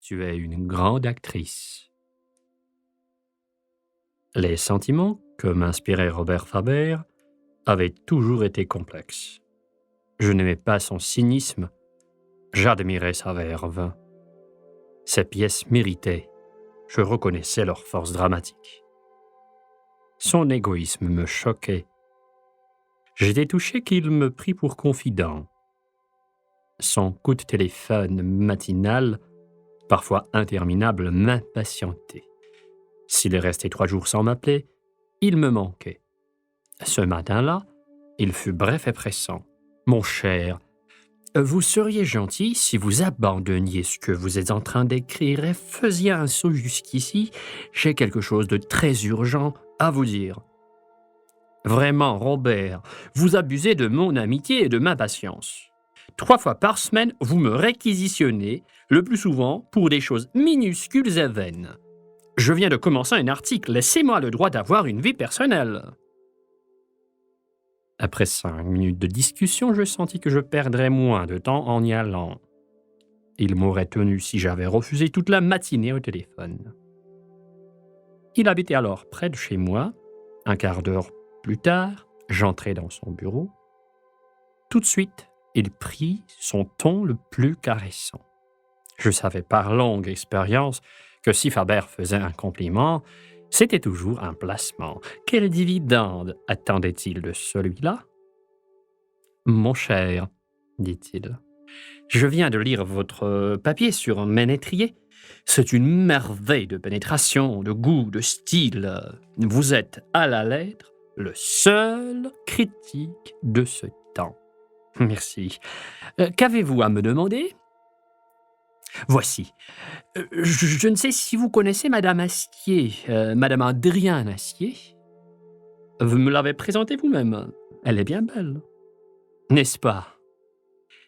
tu es une grande actrice. Les sentiments que m'inspirait Robert Faber avaient toujours été complexes. Je n'aimais pas son cynisme, j'admirais sa verve. Ses pièces méritaient, je reconnaissais leur force dramatique. Son égoïsme me choquait. J'étais touché qu'il me prit pour confident. Son coup de téléphone matinal, parfois interminable, m'impatientait. S'il est resté 3 jours sans m'appeler, il me manquait. Ce matin-là, il fut bref et pressant. « Mon cher, vous seriez gentil si vous abandonniez ce que vous êtes en train d'écrire et faisiez un saut jusqu'ici. J'ai quelque chose de très urgent à vous dire. » Vraiment, Robert, vous abusez de mon amitié et de ma patience. 3 fois par semaine, vous me réquisitionnez, le plus souvent pour des choses minuscules et vaines. Je viens de commencer un article, laissez-moi le droit d'avoir une vie personnelle. Après 5 minutes de discussion, je sentis que je perdrais moins de temps en y allant. Il m'aurait tenu si j'avais refusé toute la matinée au téléphone. Il habitait alors près de chez moi. Un quart d'heure plus tard, j'entrai dans son bureau. Tout de suite, il prit son ton le plus caressant. Je savais par longue expérience que si Faber faisait un compliment, c'était toujours un placement. Quel dividende attendait-il de celui-là? « Mon cher, dit-il, je viens de lire votre papier sur Ménétrier. C'est une merveille de pénétration, de goût, de style. Vous êtes à la lettre le seul critique de ce temps. Merci. Qu'avez-vous à me demander? Voici. Je ne sais si vous connaissez Madame Astier, Madame Adrienne Astier. Vous me l'avez présentée vous-même. Elle est bien belle. N'est-ce pas?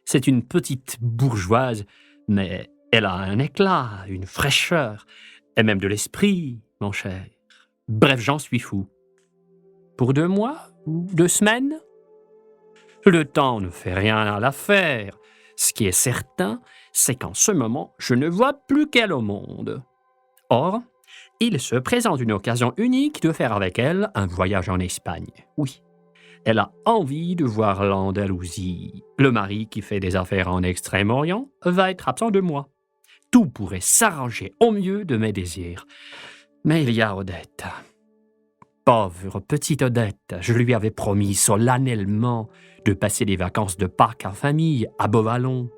C'est une petite bourgeoise, mais elle a un éclat, une fraîcheur, et même de l'esprit, mon cher. Bref, j'en suis fou. Pour 2 mois ou 2 semaines? Le temps ne fait rien à l'affaire. Ce qui est certain, c'est qu'en ce moment, je ne vois plus qu'elle au monde. Or, il se présente une occasion unique de faire avec elle un voyage en Espagne. Oui, elle a envie de voir l'Andalousie. Le mari qui fait des affaires en Extrême-Orient va être absent 2 mois. Tout pourrait s'arranger au mieux de mes désirs. Mais il y a Odette. Pauvre petite Odette, je lui avais promis solennellement de passer les vacances de Pâques en famille à Beauvallon.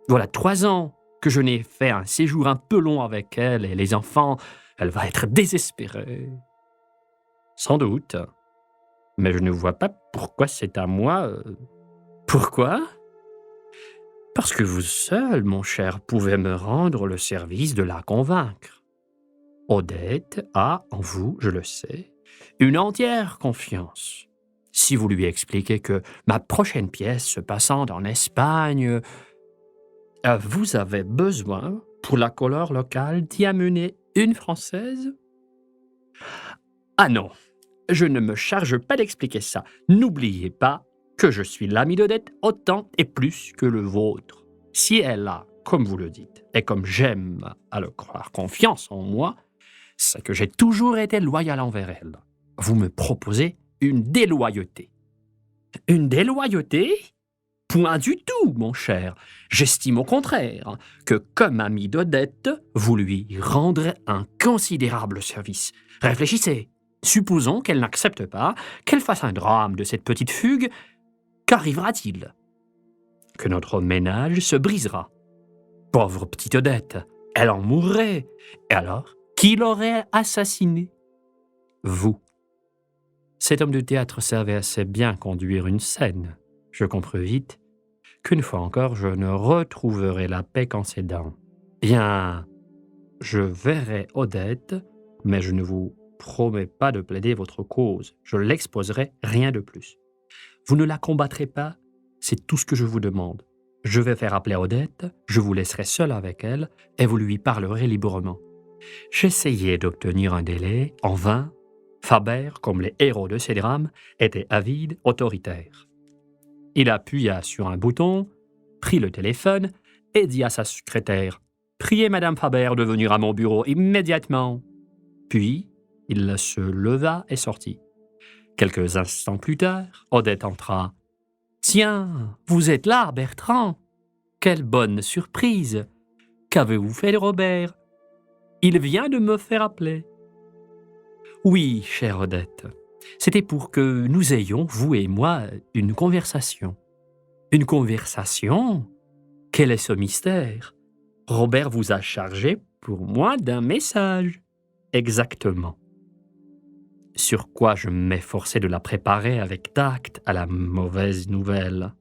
Voilà 3 ans que je n'ai fait un séjour un peu long avec elle et les enfants. Elle va être désespérée. Sans doute. Mais je ne vois pas pourquoi c'est à moi. Pourquoi? Parce que vous seul, mon cher, pouvez me rendre le service de la convaincre. Odette a en vous, je le sais, une entière confiance. Si vous lui expliquez que ma prochaine pièce se passant en Espagne, vous avez besoin, pour la couleur locale, d'y amener une Française? Ah non, je ne me charge pas d'expliquer ça. N'oubliez pas que je suis l'ami d'Odette autant et plus que le vôtre. Si elle a, comme vous le dites, et comme j'aime à le croire, confiance en moi, c'est que j'ai toujours été loyal envers elle. Vous me proposez une déloyauté. Une déloyauté? Point du tout, mon cher. J'estime au contraire que, comme ami d'Odette, vous lui rendrez un considérable service. Réfléchissez. Supposons qu'elle n'accepte pas, qu'elle fasse un drame de cette petite fugue. Qu'arrivera-t-il? Que notre ménage se brisera. Pauvre petite Odette, elle en mourrait. Et alors, qui l'aurait assassinée? Vous. Cet homme de théâtre savait assez bien conduire une scène. Je compris vite qu'une fois encore, je ne retrouverai la paix qu'en cédant. Bien, je verrai Odette, mais je ne vous promets pas de plaider votre cause. Je l'exposerai, rien de plus. Vous ne la combattrez pas, c'est tout ce que je vous demande. Je vais faire appeler Odette, je vous laisserai seul avec elle, et vous lui parlerez librement. J'essayai d'obtenir un délai, en vain. Faber, comme les héros de ces drames, était avide, autoritaire. Il appuya sur un bouton, prit le téléphone et dit à sa secrétaire priez Madame Faber de venir à mon bureau immédiatement. » Puis, il se leva et sortit. Quelques instants plus tard, Odette entra. « Tiens, vous êtes là, Bertrand! Quelle bonne surprise! Qu'avez-vous fait de Robert? Il vient de me faire appeler. » « Oui, chère Odette, c'était pour que nous ayons, vous et moi, une conversation. » « Une conversation? Quel est ce mystère? Robert vous a chargé pour moi d'un message. » « Exactement. » Sur quoi je m'efforçais de la préparer avec tact à la mauvaise nouvelle.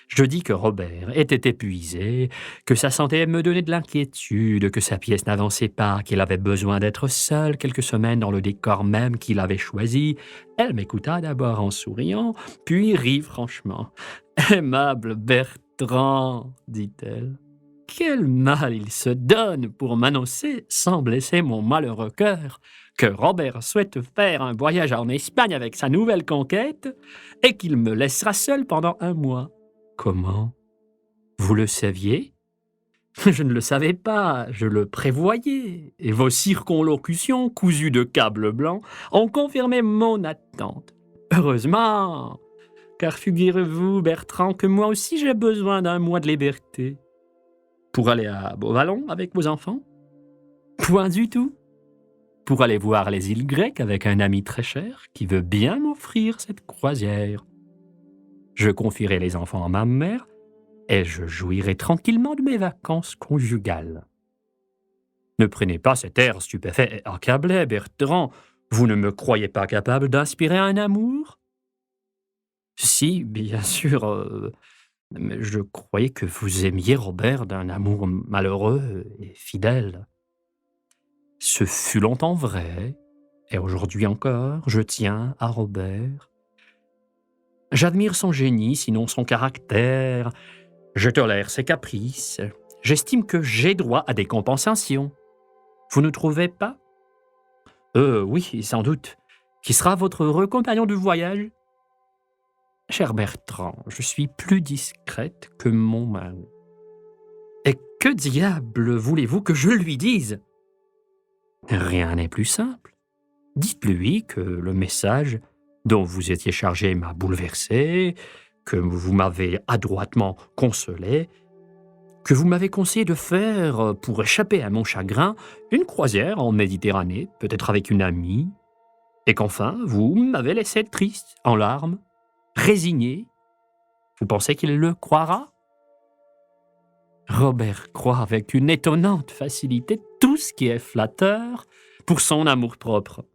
Je dis que Robert était épuisé, que sa santé me donnait de l'inquiétude, que sa pièce n'avançait pas, qu'il avait besoin d'être seul quelques semaines dans le décor même qu'il avait choisi. Elle m'écouta d'abord en souriant, puis rit franchement. « Aimable Bertrand, dit-elle, quel mal il se donne pour m'annoncer, sans blesser mon malheureux cœur, que Robert souhaite faire un voyage en Espagne avec sa nouvelle conquête et qu'il me laissera seul pendant 1 mois. » « Comment? Vous le saviez? » ?»« Je ne le savais pas, je le prévoyais, et vos circonlocutions, cousues de câbles blancs, ont confirmé mon attente. Heureusement, car figurez-vous, Bertrand, que moi aussi j'ai besoin d'1 mois de liberté. » « Pour aller à Beauvallon avec vos enfants? » ?»« Point du tout. Pour aller voir les îles grecques avec un ami très cher qui veut bien m'offrir cette croisière. Je confierai les enfants à ma mère et je jouirai tranquillement de mes vacances conjugales. » « Ne prenez pas cet air stupéfait et accablé, Bertrand. Vous ne me croyez pas capable d'inspirer un amour? » ?»« Si, bien sûr, mais je croyais que vous aimiez Robert d'un amour malheureux et fidèle. » Ce fut longtemps vrai, et aujourd'hui encore, je tiens à Robert. J'admire son génie, sinon son caractère. Je tolère ses caprices. J'estime que j'ai droit à des compensations. Vous ne trouvez pas? Oui, sans doute. Qui sera votre heureux compagnon de voyage? Cher Bertrand, je suis plus discrète que mon mari. Et que diable voulez-vous que je lui dise? Rien n'est plus simple. Dites-lui que le message dont vous étiez chargé m'a bouleversé, que vous m'avez adroitement consolé, que vous m'avez conseillé de faire, pour échapper à mon chagrin, une croisière en Méditerranée, peut-être avec une amie, et qu'enfin, vous m'avez laissé triste, en larmes, résigné. Vous pensez qu'il le croira? Robert croit avec une étonnante facilité tout ce qui est flatteur pour son amour-propre.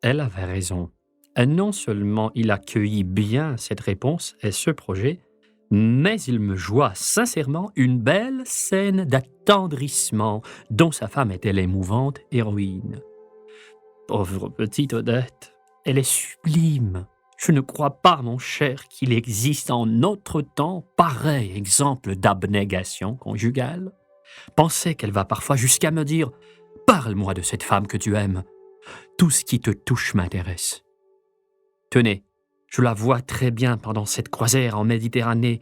Elle avait raison. Et non seulement il accueillit bien cette réponse et ce projet, mais il me joua sincèrement une belle scène d'attendrissement dont sa femme était l'émouvante héroïne. Pauvre petite Odette, elle est sublime. Je ne crois pas, mon cher, qu'il existe en notre temps pareil exemple d'abnégation conjugale. Pensez qu'elle va parfois jusqu'à me dire « Parle-moi de cette femme que tu aimes. Tout ce qui te touche m'intéresse. » Tenez, je la vois très bien pendant cette croisière en Méditerranée,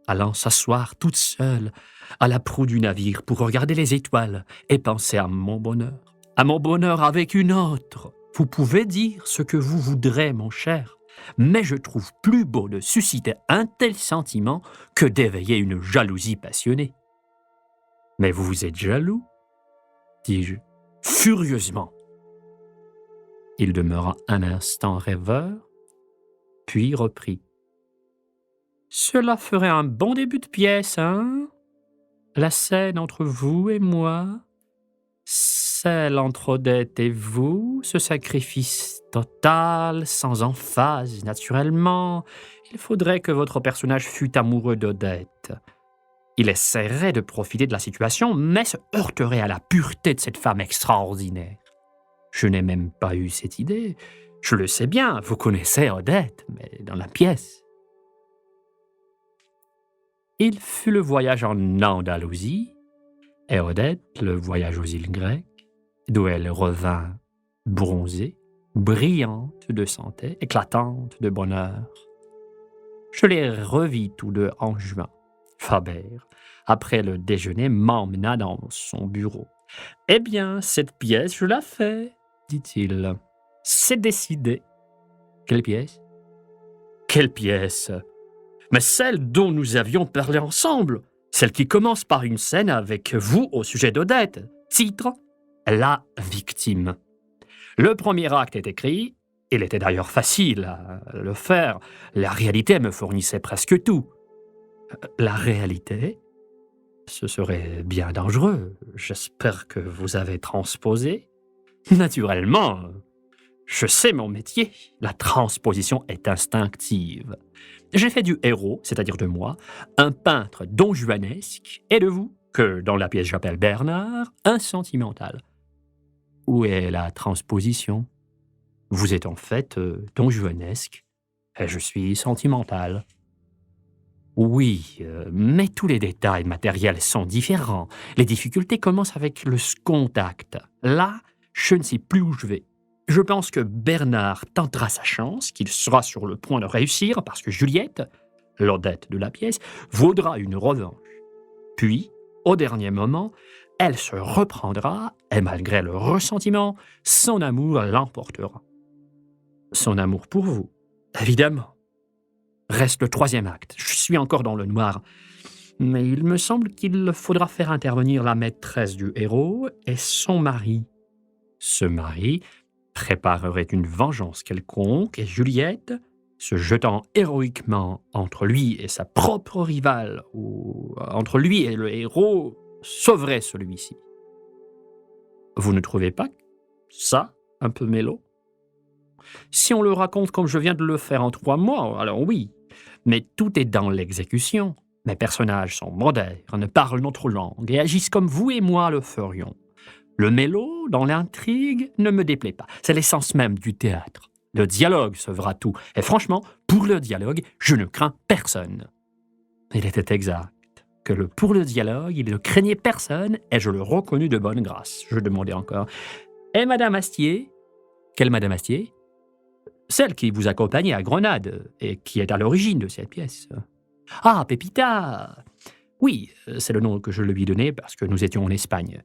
allant s'asseoir toute seule à la proue du navire pour regarder les étoiles et penser à mon bonheur avec une autre. Vous pouvez dire ce que vous voudrez, mon cher, mais je trouve plus beau de susciter un tel sentiment que d'éveiller une jalousie passionnée. « Mais vous êtes jaloux ?» dis-je, furieusement. Il demeura un instant rêveur, puis reprit. « Cela ferait un bon début de pièce, hein? La scène entre vous et moi, celle entre Odette et vous, ce sacrifice total, sans emphase, naturellement. Il faudrait que votre personnage fût amoureux d'Odette. Il essaierait de profiter de la situation, mais se heurterait à la pureté de cette femme extraordinaire. Je n'ai même pas eu cette idée. Je le sais bien, vous connaissez Odette, mais dans la pièce. » Il fut le voyage en Andalousie, et Odette le voyage aux îles grecques, d'où elle revint bronzée, brillante de santé, éclatante de bonheur. Je les revis tous deux en juin. Faber, après le déjeuner, m'emmena dans son bureau. « Eh bien, cette pièce, je la fais, dit-il. C'est décidé. » « Quelle pièce ?»« Quelle pièce ? Mais celle dont nous avions parlé ensemble, celle qui commence par une scène avec vous au sujet d'Odette. Titre : La victime. Le premier acte est écrit, il était d'ailleurs facile à le faire, la réalité me fournissait presque tout. La réalité ? Ce serait bien dangereux. J'espère que vous avez transposé. Naturellement, je sais mon métier. La transposition est instinctive. J'ai fait du héros, c'est-à-dire de moi, un peintre donjuanesque, et de vous, que dans la pièce j'appelle Bernard, un sentimental. Où est la transposition ? Vous êtes en fait donjuanesque, et je suis sentimental. Oui, mais tous les détails matériels sont différents. Les difficultés commencent avec le second acte. Là, je ne sais plus où je vais. Je pense que Bernard tentera sa chance, qu'il sera sur le point de réussir, parce que Juliette, l'Odette de la pièce, vaudra une revanche. Puis, au dernier moment, elle se reprendra, et malgré le ressentiment, son amour l'emportera. Son amour pour vous, évidemment. Reste le troisième acte. Je suis encore dans le noir. Mais il me semble qu'il faudra faire intervenir la maîtresse du héros et son mari. Ce mari préparerait une vengeance quelconque et Juliette, se jetant héroïquement entre lui et sa propre rivale, ou entre lui et le héros, sauverait celui-ci. Vous ne trouvez pas ça un peu mélo ? Si on le raconte comme je viens de le faire en 3 mois, alors oui. Mais tout est dans l'exécution. Mes personnages sont modernes, parlent notre langue et agissent comme vous et moi le ferions. Le mélo, dans l'intrigue, ne me déplaît pas. C'est l'essence même du théâtre. Le dialogue sauvera tout. Et franchement, pour le dialogue, je ne crains personne. Il était exact que pour le dialogue, il ne craignait personne et je le reconnus de bonne grâce. Je demandais encore. Et Madame Astier ? Quelle Madame Astier ? Celle qui vous accompagnait à Grenade et qui est à l'origine de cette pièce. Ah, Pépita ! Oui, c'est le nom que je lui donnais parce que nous étions en Espagne.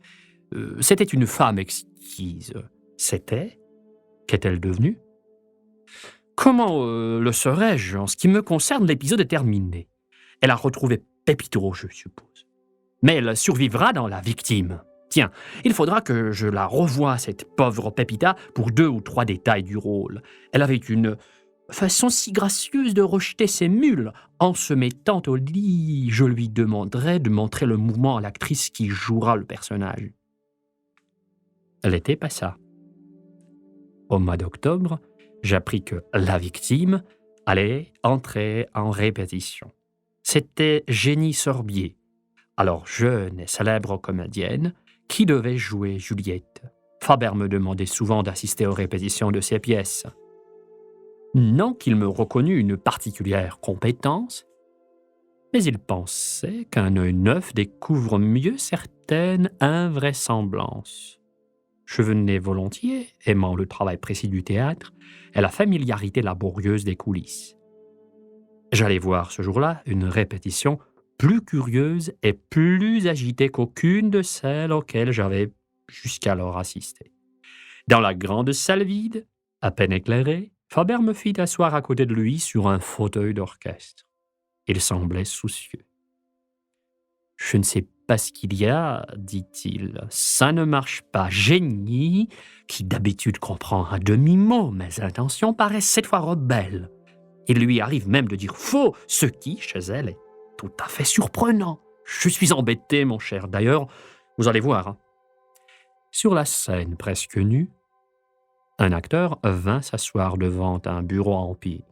C'était une femme exquise. C'était ? Qu'est-elle devenue ? Comment le serais-je ? En ce qui me concerne, l'épisode est terminé. Elle a retrouvé Pépito, je suppose. Mais elle survivra dans La victime. Tiens, il faudra que je la revoie, cette pauvre Pépita, pour 2 ou 3 détails du rôle. Elle avait une façon si gracieuse de rejeter ses mules. En se mettant au lit, je lui demanderai de montrer le mouvement à l'actrice qui jouera le personnage. L'été passa. Au mois d'octobre, j'appris que La victime allait entrer en répétition. C'était Jenny Sorbier, alors jeune et célèbre comédienne, qui devait jouer Juliette. Faber me demandait souvent d'assister aux répétitions de ses pièces. Non qu'il me reconnût une particulière compétence, mais il pensait qu'un œil neuf découvre mieux certaines invraisemblances. Je venais volontiers, aimant le travail précis du théâtre et la familiarité laborieuse des coulisses. J'allais voir ce jour-là une répétition plus curieuse et plus agitée qu'aucune de celles auxquelles j'avais jusqu'alors assisté. Dans la grande salle vide, à peine éclairée, Faber me fit asseoir à côté de lui sur un fauteuil d'orchestre. Il semblait soucieux. « Je ne sais pas ce qu'il y a, dit-il. Ça ne marche pas. Jenny, qui d'habitude comprend un demi-mot mes intentions, paraît cette fois rebelle. Il lui arrive même de dire faux, ce qui, chez elle, est tout à fait surprenant. Je suis embêté, mon cher. D'ailleurs, vous allez voir. Hein. » Sur la scène presque nue, un acteur vint s'asseoir devant un bureau en empire.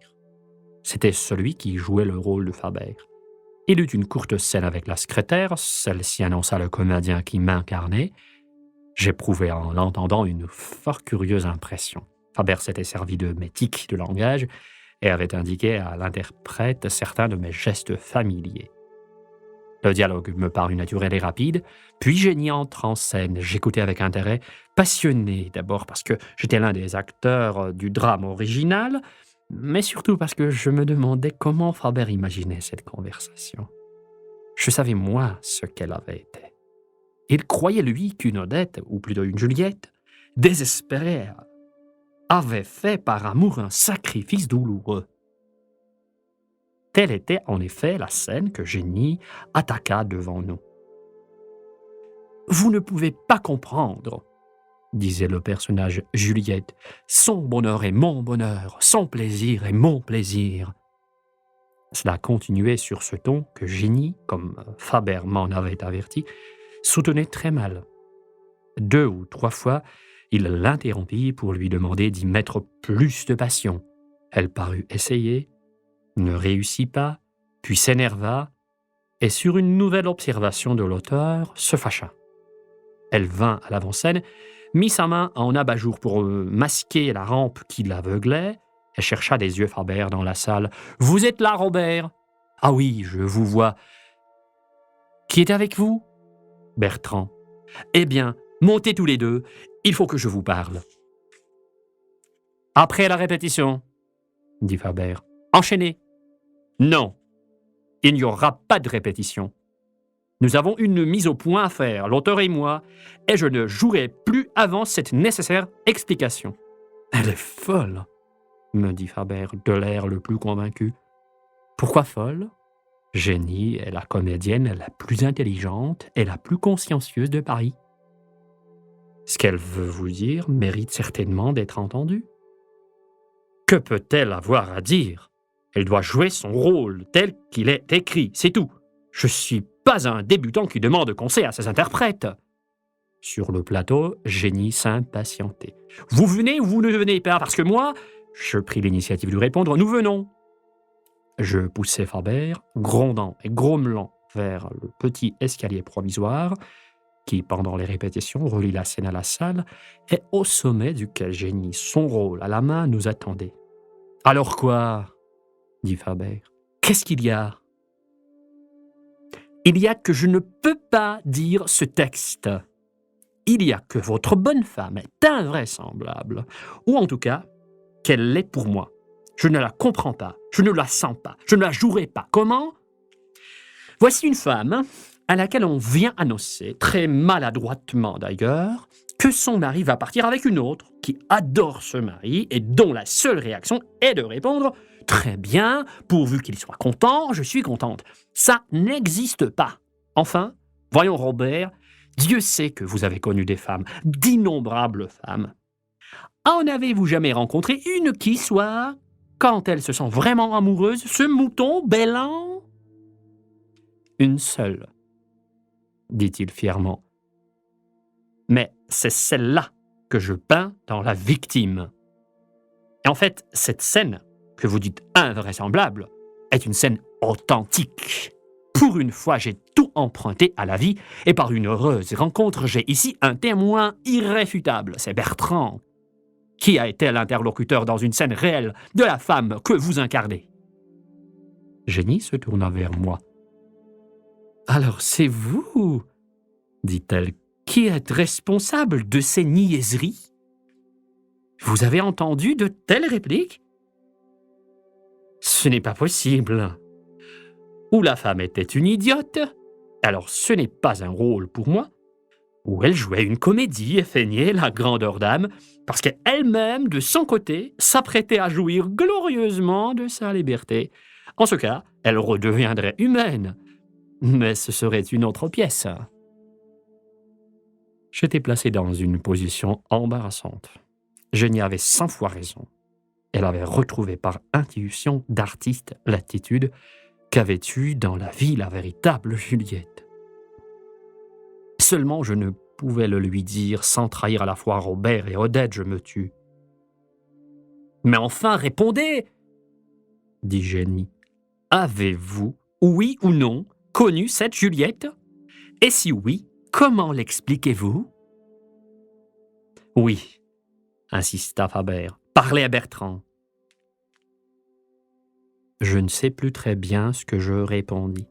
C'était celui qui jouait le rôle de Faber. Il eut une courte scène avec la secrétaire, celle-ci annonça le comédien qui m'incarnait. J'éprouvai en l'entendant une fort curieuse impression. Faber s'était servi de mes tics de langage et avait indiqué à l'interprète certains de mes gestes familiers. Le dialogue me parut naturel et rapide, puis Jenny entre en scène. J'écoutais avec intérêt, passionné d'abord parce que j'étais l'un des acteurs du drame original, mais surtout parce que je me demandais comment Faber imaginait cette conversation. Je savais moi ce qu'elle avait été. Il croyait, lui, qu'une Odette, ou plutôt une Juliette, désespérée, avait fait par amour un sacrifice douloureux. Telle était en effet la scène que Jenny attaqua devant nous. « Vous ne pouvez pas comprendre, » disait le personnage Juliette. « Son bonheur est mon bonheur, son plaisir est mon plaisir. » Cela continuait sur ce ton que Jenny, comme Faber m'en avait averti, soutenait très mal. 2 ou 3 fois, il l'interrompit pour lui demander d'y mettre plus de passion. Elle parut essayer, ne réussit pas, puis s'énerva, et sur une nouvelle observation de l'auteur, se fâcha. Elle vint à l'avant-scène, mit sa main en abat-jour pour masquer la rampe qui l'aveuglait, et chercha des yeux Faber dans la salle. « Vous êtes là, Robert ?»« Ah oui, je vous vois. »« Qui est avec vous ?»« Bertrand. »« Eh bien, montez tous les deux, il faut que je vous parle. »« Après la répétition, » dit Faber. « Enchaînez. »« Non, il n'y aura pas de répétition. Nous avons une mise au point à faire, l'auteur et moi, et je ne jouerai plus avant cette nécessaire explication. »« Elle est folle, » me dit Faber, de l'air le plus convaincu. « Pourquoi folle ? Jenny est la comédienne la plus intelligente et la plus consciencieuse de Paris. Ce qu'elle veut vous dire mérite certainement d'être entendu. Que peut-elle avoir à dire ? Elle doit jouer son rôle tel qu'il est écrit, c'est tout. Je ne suis pas un débutant qui demande conseil à ses interprètes. » Sur le plateau, Jenny s'impatientait. « Vous venez ou vous ne venez pas ? Parce que moi, je pris l'initiative de répondre, nous venons. » Je poussai Faber, grondant et grommelant, vers le petit escalier provisoire qui, pendant les répétitions, relie la scène à la salle et au sommet duquel Jenny, son rôle à la main, nous attendait. « Alors quoi ?» dit Faber. « Qu'est-ce qu'il y a ?»« Il y a que je ne peux pas dire ce texte. Il y a que votre bonne femme est invraisemblable, ou en tout cas, qu'elle l'est pour moi. Je ne la comprends pas, je ne la sens pas, je ne la jouerai pas. Comment ? Voici une femme à laquelle on vient annoncer, très maladroitement d'ailleurs, que son mari va partir avec une autre qui adore ce mari et dont la seule réaction est de répondre « Très bien, pourvu qu'il soit content, je suis contente. » Ça n'existe pas. Enfin, voyons Robert, Dieu sait que vous avez connu des femmes, d'innombrables femmes. En avez-vous jamais rencontré une qui soit, quand elle se sent vraiment amoureuse, ce mouton bêlant ? Une seule, dit-il fièrement. Mais c'est celle-là que je peins dans La Victime. Et en fait, cette scène, que vous dites invraisemblable, est une scène authentique. Pour une fois, j'ai tout emprunté à la vie, et par une heureuse rencontre, j'ai ici un témoin irréfutable, c'est Bertrand. Qui a été l'interlocuteur dans une scène réelle de la femme que vous incarnez ? Jenny se tourna vers moi. « Alors c'est vous, dit-elle, qui êtes responsable de ces niaiseries ? Vous avez entendu de telles répliques ? Ce n'est pas possible. Ou la femme était une idiote, alors ce n'est pas un rôle pour moi, où elle jouait une comédie et feignait la grandeur d'âme, parce qu'elle-même, de son côté, s'apprêtait à jouir glorieusement de sa liberté. En ce cas, elle redeviendrait humaine, mais ce serait une autre pièce. J'étais placé dans une position embarrassante. Jenny avait 100 fois raison. Elle avait retrouvé par intuition d'artiste l'attitude qu'avait eue dans la vie la véritable Juliette. Seulement, je ne pouvais le lui dire sans trahir à la fois Robert et Odette, je me tue. « Mais enfin, répondez !» dit Jenny. « Avez-vous, oui ou non, connu cette Juliette ? Et si oui, comment l'expliquez-vous ?»« Oui, » insista Faber. « Parlez à Bertrand. » Je ne sais plus très bien ce que je répondis.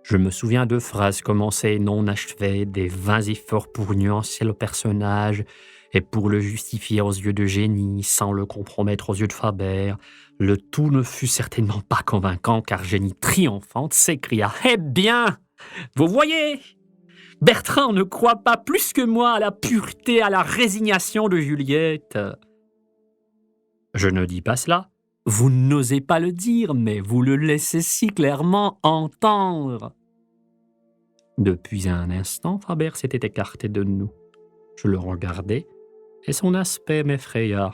Je me souviens de phrases commencées non achevées, des vains efforts pour nuancer le personnage et pour le justifier aux yeux de Jenny, sans le compromettre aux yeux de Faber, Le tout ne fut certainement pas convaincant, car Jenny, triomphante, s'écria « Eh bien, vous voyez, Bertrand ne croit pas plus que moi à la pureté, à la résignation de Juliette. » Je ne dis pas cela. Vous n'osez pas le dire, mais vous le laissez si clairement entendre. Depuis un instant, Faber s'était écarté de nous. Je le regardais, et son aspect m'effraya.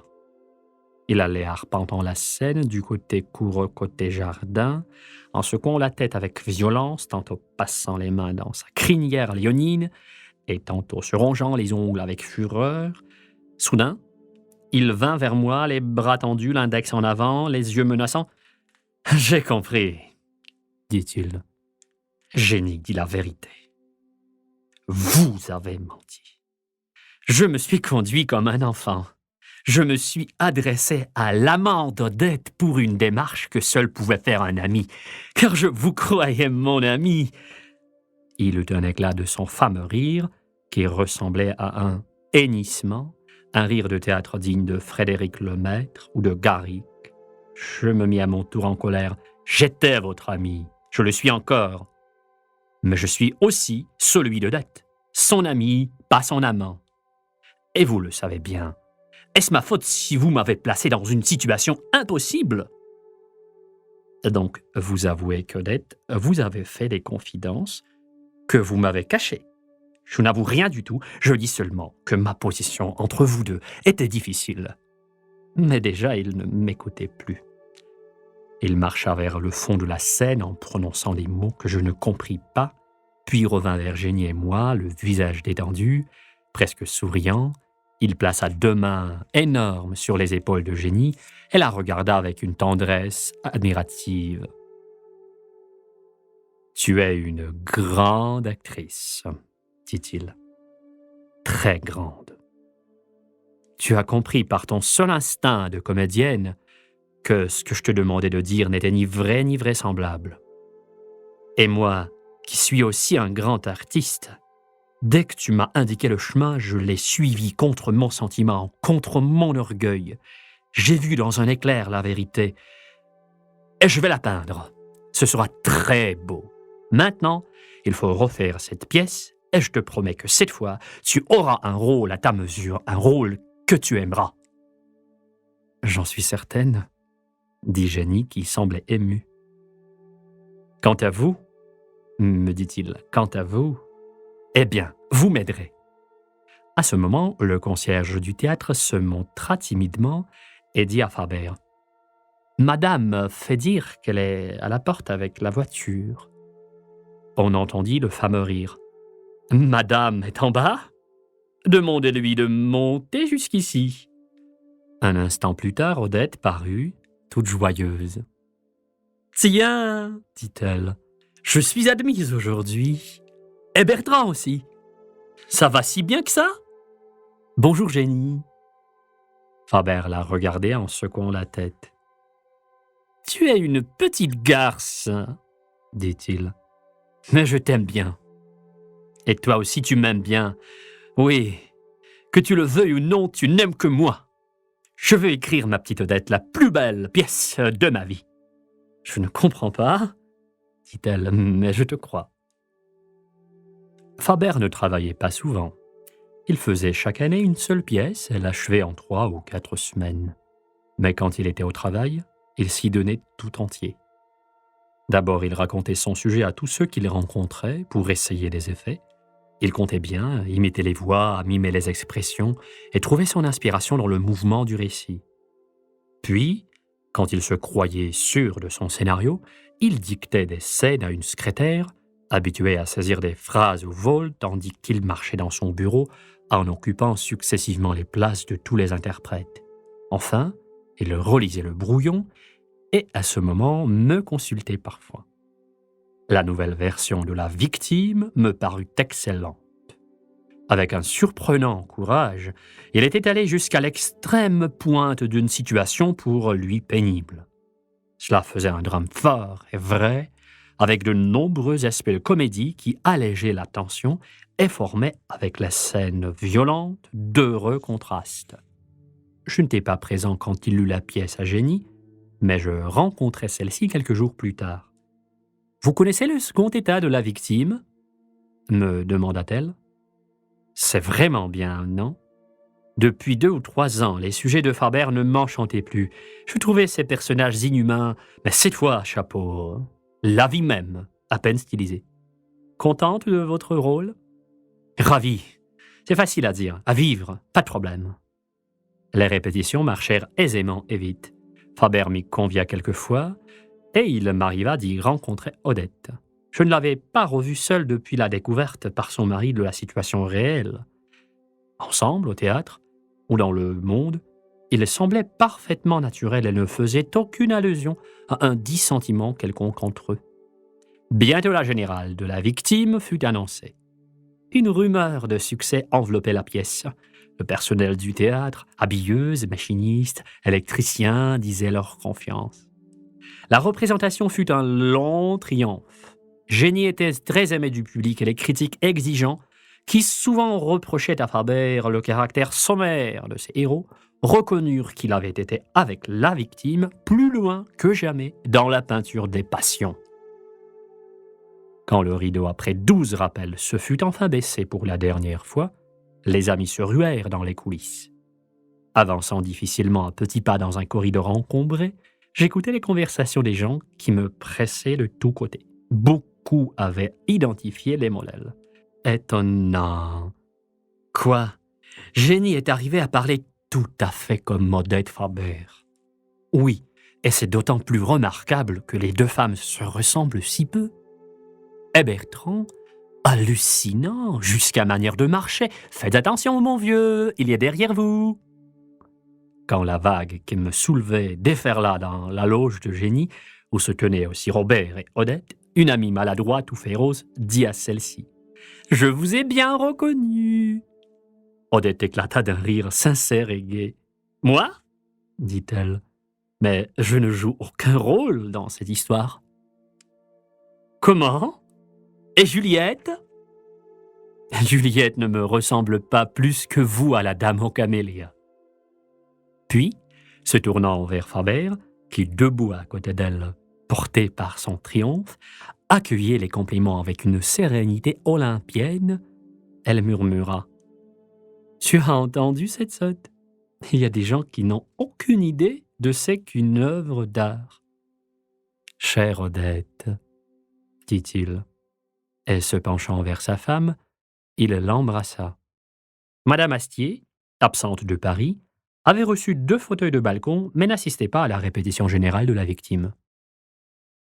Il allait arpentant la scène du côté cour au côté jardin, en secouant la tête avec violence, tantôt passant les mains dans sa crinière léonine, et tantôt se rongeant les ongles avec fureur. Soudain, il vint vers moi, les bras tendus, l'index en avant, les yeux menaçants. « J'ai compris, dit-il. Jenny dit la vérité. Vous avez menti. Je me suis conduit comme un enfant. Je me suis adressé à l'amant d'Odette pour une démarche que seul pouvait faire un ami, car je vous croyais mon ami. » Il eut un éclat de son fameux rire, qui ressemblait à un hennissement, un rire de théâtre digne de Frédéric Lemaître ou de Garrick. Je me mis à mon tour en colère. J'étais votre ami, je le suis encore. Mais je suis aussi celui d'Odette, son ami, pas son amant. Et vous le savez bien. Est-ce ma faute si vous m'avez placé dans une situation impossible? Donc, vous avouez qu'Odette, vous avez fait des confidences que vous m'avez cachées. Je n'avoue rien du tout, je dis seulement que ma position entre vous deux était difficile. Mais déjà, il ne m'écoutait plus. Il marcha vers le fond de la scène en prononçant des mots que je ne compris pas, puis revint vers Jenny et moi, le visage détendu, presque souriant. Il plaça 2 mains énormes sur les épaules de Jenny et la regarda avec une tendresse admirative. « Tu es une grande actrice, » dit-il. « Très grande. Tu as compris par ton seul instinct de comédienne que ce que je te demandais de dire n'était ni vrai ni vraisemblable. Et moi, qui suis aussi un grand artiste, dès que tu m'as indiqué le chemin, je l'ai suivi contre mon sentiment, contre mon orgueil. J'ai vu dans un éclair la vérité. Et je vais la peindre. Ce sera très beau. Maintenant, il faut refaire cette pièce, et je te promets que cette fois, tu auras un rôle à ta mesure, un rôle que tu aimeras. » « J'en suis certaine, » dit Jenny qui semblait émue. « Quant à vous, me dit-il, quant à vous, eh bien, vous m'aiderez. » À ce moment, le concierge du théâtre se montra timidement et dit à Faber « Madame fait dire qu'elle est à la porte avec la voiture. » On entendit le fameux rire. « Madame est en bas? Demandez-lui de monter jusqu'ici. » Un instant plus tard, Odette parut, toute joyeuse. « Tiens, dit-elle, je suis admise aujourd'hui. Et Bertrand aussi. Ça va si bien que ça? Bonjour, Jenny. » Faber la regardait en secouant la tête. « Tu es une petite garce, dit-il. Mais je t'aime bien. Et toi aussi tu m'aimes bien. Oui, que tu le veuilles ou non, tu n'aimes que moi. Je veux écrire, ma petite Odette, la plus belle pièce de ma vie. » « Je ne comprends pas, dit-elle, mais je te crois. » Faber ne travaillait pas souvent. Il faisait chaque année une seule pièce et l'achevait en 3 ou 4 semaines. Mais quand il était au travail, il s'y donnait tout entier. D'abord, il racontait son sujet à tous ceux qu'il rencontrait pour essayer des effets. Il comptait bien, imitait les voix, mimait les expressions et trouvait son inspiration dans le mouvement du récit. Puis, quand il se croyait sûr de son scénario, il dictait des scènes à une secrétaire, habituée à saisir des phrases au vol tandis qu'il marchait dans son bureau en occupant successivement les places de tous les interprètes. Enfin, il relisait le brouillon et, à ce moment, me consultait parfois. La nouvelle version de La Victime me parut excellente. Avec un surprenant courage, il était allé jusqu'à l'extrême pointe d'une situation pour lui pénible. Cela faisait un drame fort et vrai, avec de nombreux aspects de comédie qui allégeaient la tension et formaient, avec la scène violente, d'heureux contrastes. Je n'étais pas présent quand il lut la pièce à Jenny, mais je rencontrai celle-ci quelques jours plus tard. « Vous connaissez le second état de la victime ?» me demanda-t-elle. « C'est vraiment bien, non ? Depuis 2 ou 3 ans, les sujets de Faber ne m'enchantaient plus. Je trouvais ces personnages inhumains, mais cette fois, chapeau, la vie même, à peine stylisée. Contente de votre rôle ? Ravie. C'est facile à dire, à vivre, pas de problème. » Les répétitions marchèrent aisément et vite. Faber m'y convia quelquefois, et il m'arriva d'y rencontrer Odette. Je ne l'avais pas revue seule depuis la découverte par son mari de la situation réelle. Ensemble, au théâtre, ou dans le monde, il semblait parfaitement naturel et ne faisait aucune allusion à un dissentiment quelconque entre eux. Bientôt la générale de la victime fut annoncée. Une rumeur de succès enveloppait la pièce. Le personnel du théâtre, habilleuses, machinistes, électriciens, disaient leur confiance. La représentation fut un long triomphe. Génie était très aimé du public et les critiques exigeants, qui souvent reprochaient à Faber le caractère sommaire de ses héros, reconnurent qu'il avait été avec la victime plus loin que jamais dans la peinture des passions. Quand le rideau après 12 rappels se fut enfin baissé pour la dernière fois, les amis se ruèrent dans les coulisses. Avançant difficilement à petits pas dans un corridor encombré, j'écoutais les conversations des gens qui me pressaient de tous côtés. Beaucoup avaient identifié les Mollel. Étonnant. Quoi ? Génie est arrivé à parler tout à fait comme Odette Faber. Oui, et c'est d'autant plus remarquable que les deux femmes se ressemblent si peu. Et Bertrand, hallucinant, jusqu'à manière de marcher. Faites attention, mon vieux, il est derrière vous. Quand la vague qui me soulevait déferla dans la loge de Génie, où se tenaient aussi Robert et Odette, une amie maladroite ou féroce dit à celle-ci « Je vous ai bien reconnu !» Odette éclata d'un rire sincère et gai. « Moi ?» dit-elle. « Mais je ne joue aucun rôle dans cette histoire. »« Comment ? Et Juliette ?» ?»« Juliette ne me ressemble pas plus que vous à la dame aux camélias. » Puis, se tournant vers Faber, qui, debout à côté d'elle, porté par son triomphe, accueillait les compliments avec une sérénité olympienne, elle murmura « Tu as entendu cette sotte ? Il y a des gens qui n'ont aucune idée de ce qu'une œuvre d'art. »« Chère Odette, » dit-il, et se penchant vers sa femme, il l'embrassa. Madame Astier, absente de Paris, avait reçu 2 fauteuils de balcon, mais n'assistait pas à la répétition générale de la victime.